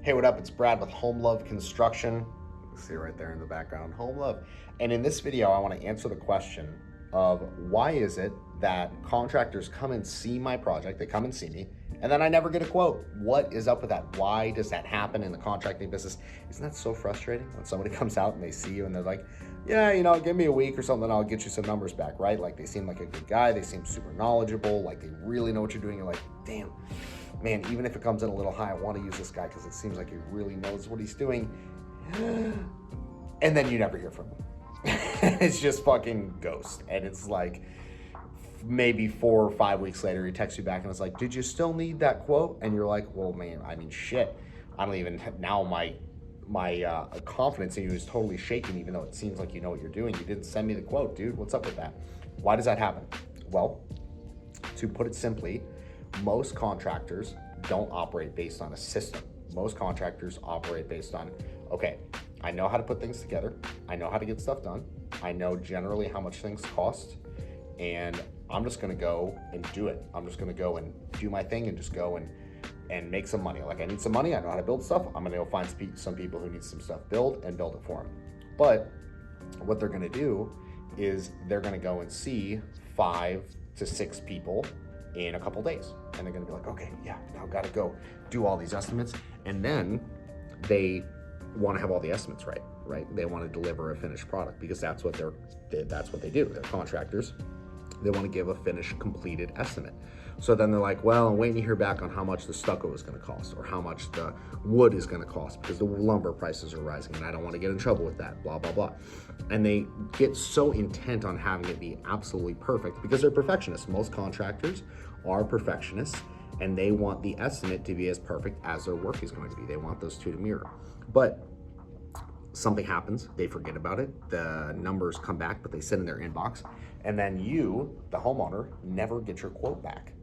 Hey, what up? It's Brad with Home Love Construction. You can see right there in the background, Home Love. And in this video, I want to answer the question of why is it that contractors come and see my project, they come and see me, and then I never get a quote. What is up with that? Why does that happen in the contracting business? Isn't that so frustrating when somebody comes out and they see you and they're like, yeah, you know, give me a week or something, I'll get you some numbers back, right? Like they seem like a good guy, they seem super knowledgeable, like they really know what you're doing. You're like, damn, man, even if it comes in a little high, I want to use this guy because it seems like he really knows what he's doing. And then you never hear from him. It's just fucking ghost. And it's like maybe 4 or 5 weeks later, he texts you back and it's like, did you still need that quote? And you're like, well, man, I mean, shit. I don't even, now my confidence in you is totally shaken, even though it seems like you know what you're doing. You didn't send me the quote, dude. What's up with that? Why does that happen? Well, to put it simply, most contractors don't operate based on a system. Most contractors operate based on, okay, I know how to put things together. I know how to get stuff done. I know generally how much things cost, and I'm just gonna go and do it. I'm just gonna go and do my thing and just go and make some money. Like I need some money, I know how to build stuff. I'm gonna go find some people who need some stuff built and build it for them. But what they're gonna do is they're gonna go and see 5 to 6 people in a couple days. And they're gonna be like, okay, yeah, now gotta go do all these estimates. And then they wanna have all the estimates right? They wanna deliver a finished product because that's what they do. They're contractors. They wanna give a finished, completed estimate. So then they're like, well, I'm waiting to hear back on how much the stucco is gonna cost or how much the wood is gonna cost because the lumber prices are rising and I don't wanna get in trouble with that, blah, blah, blah. And they get so intent on having it be absolutely perfect because they're perfectionists. Most contractors are perfectionists and they want the estimate to be as perfect as their work is going to be. They want those two to mirror. But something happens, they forget about it, the numbers come back, but they sit in their inbox, and then you, the homeowner, never get your quote back.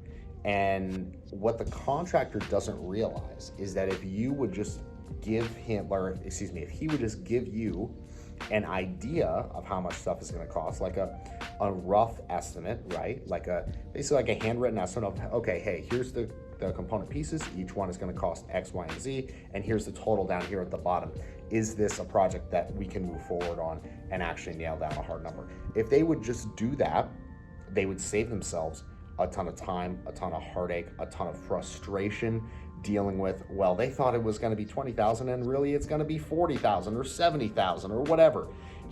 And what the contractor doesn't realize is that if you would just give him, or excuse me, if he would just give you an idea of how much stuff is going to cost, like a rough estimate, right? Like basically like a handwritten estimate of, okay, hey, here's the component pieces. Each one is going to cost X, Y, and Z. And here's the total down here at the bottom. Is this a project that we can move forward on and actually nail down a hard number? If they would just do that, they would save themselves a ton of time, a ton of heartache, a ton of frustration dealing with, well, they thought it was going to be 20,000 and really it's going to be 40,000 or 70,000 or whatever.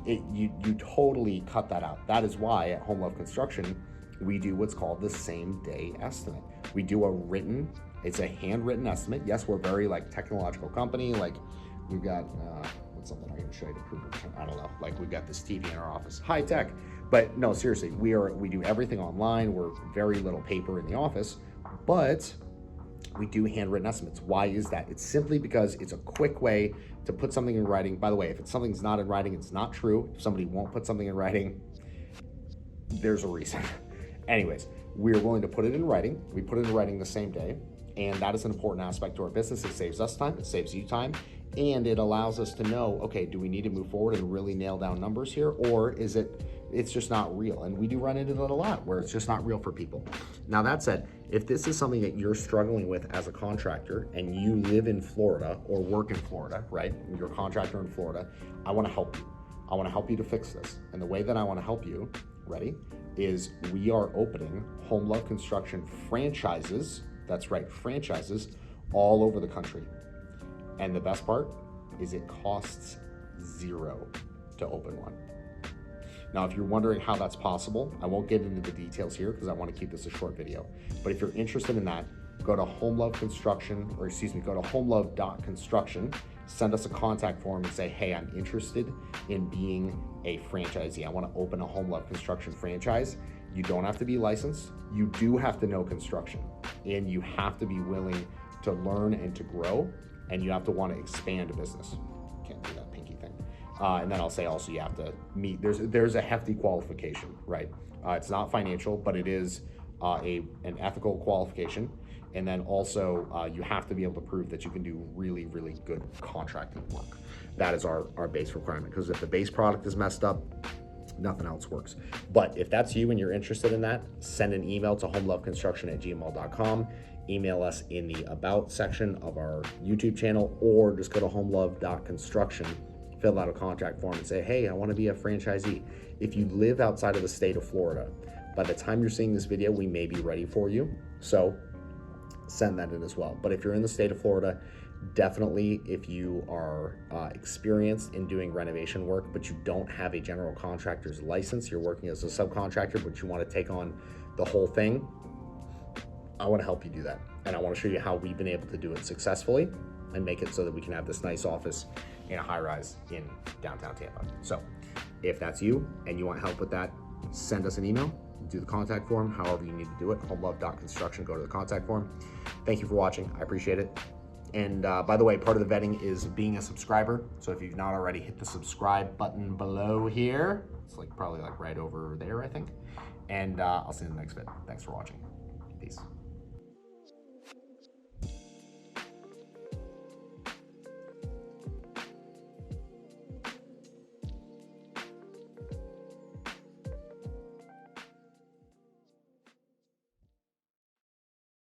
You totally cut that out. That is why at Home Love Construction, we do what's called the same day estimate. We do it's a handwritten estimate. Yes, we're very like technological company. Like we've got, what's something I can show you to prove it? I don't know. Like we've got this TV in our office, high tech. But no, seriously, we do everything online. We're very little paper in the office, but we do handwritten estimates. Why is that? It's simply because it's a quick way to put something in writing. By the way, if something's not in writing, it's not true. If somebody won't put something in writing, there's a reason. Anyways, we're willing to put it in writing. We put it in writing the same day. And that is an important aspect to our business. It saves us time, it saves you time, and it allows us to know, okay, do we need to move forward and really nail down numbers here? Or is it's just not real? And we do run into that a lot where it's just not real for people. Now that said, if this is something that you're struggling with as a contractor and you live in Florida or work in Florida, right? You're a contractor in Florida, I wanna help you. I wanna help you to fix this. And the way that I wanna help you, ready, is we are opening Home Love Construction franchises. That's right, franchises all over the country. And the best part is it costs $0 to open one. Now, if you're wondering how that's possible, I won't get into the details here because I want to keep this a short video. But if you're interested in that, go to Home Love Construction, or excuse me, go to homelove.construction, send us a contact form and say, hey, I'm interested in being a franchisee. I want to open a Home Love Construction franchise. You don't have to be licensed. You do have to know construction, and you have to be willing to learn and to grow, and you have to want to expand a business. Can't do that pinky thing. And then I'll say also you have to meet, there's a hefty qualification, right? It's not financial, but it is an ethical qualification. And then also you have to be able to prove that you can do really, really good contracting work. That is our base requirement, because if the base product is messed up, nothing else works. But if that's you and you're interested in that, send an email to homeloveconstruction@gmail.com. email us in the About section of our YouTube channel, or just go to homelove.construction, fill out a contact form and say, hey, I want to be a franchisee. If you live outside of the state of Florida, by the time you're seeing this video, we may be ready for you. So send that in as well. But if you're in the state of Florida, definitely, if you are experienced in doing renovation work, but you don't have a general contractor's license, you're working as a subcontractor, but you want to take on the whole thing, I want to help you do that. And I want to show you how we've been able to do it successfully and make it so that we can have this nice office in a high rise in downtown Tampa. So if that's you and you want help with that, send us an email, do the contact form, however you need to do it, homelove.construction, go to the contact form. Thank you for watching. I appreciate it. And by the way, part of the vetting is being a subscriber. So if you've not already, hit the subscribe button below here. It's like probably like right over there, I think. And I'll see you in the next vid. Thanks for watching. Peace.